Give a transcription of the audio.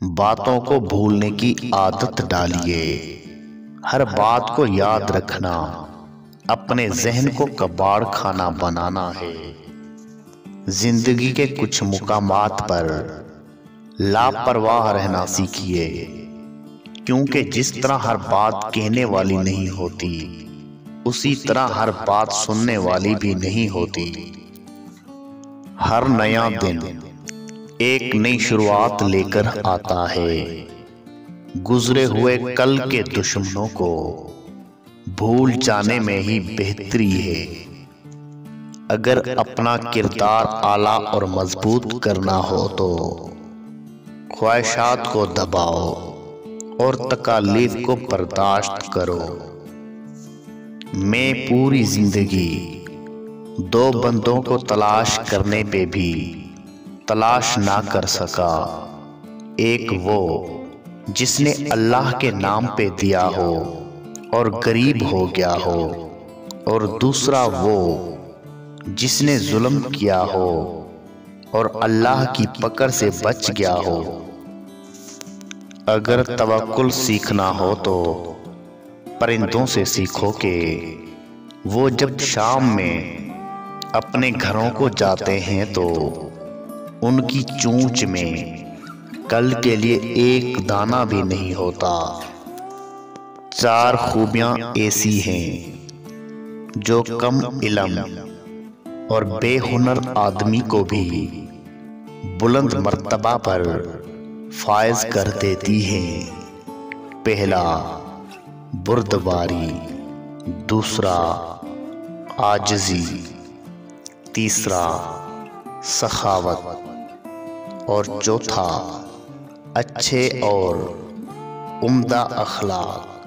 बातों को भूलने की आदत डालिए। हर बात को याद रखना अपने जहन को कबाड़ खाना बनाना है। जिंदगी के कुछ मुकामात पर लापरवाह रहना सीखिए, क्योंकि जिस तरह हर बात कहने वाली नहीं होती, उसी तरह हर बात सुनने वाली भी नहीं होती। हर नया दिन एक नई शुरुआत लेकर आता है। गुजरे हुए कल के दुश्मनों को भूल जाने में ही बेहतरी है। अगर अपना किरदार आला और मजबूत करना हो तो ख्वाहिशात को दबाओ और तकालीफ को बर्दाश्त करो। मैं पूरी जिंदगी दो बंदों को तलाश करने पे भी तलाश ना कर सका। एक वो जिसने अल्लाह के नाम पे दिया हो और गरीब हो गया हो, और दूसरा वो जिसने जुल्म किया हो और अल्लाह की पकड़ से बच गया हो। अगर तवक्कुल सीखना हो तो परिंदों से सीखो कि वो जब शाम में अपने घरों को जाते हैं तो उनकी चोंच में कल के लिए एक दाना भी नहीं होता। चार खूबियां ऐसी हैं जो कम इल्म और बेहुनर आदमी को भी बुलंद मर्तबा पर फायज कर देती हैं। पहला बुर्दबारी, दूसरा आजिज़ी, तीसरा सखावत और चौथा अच्छे और उम्दा अखलाक।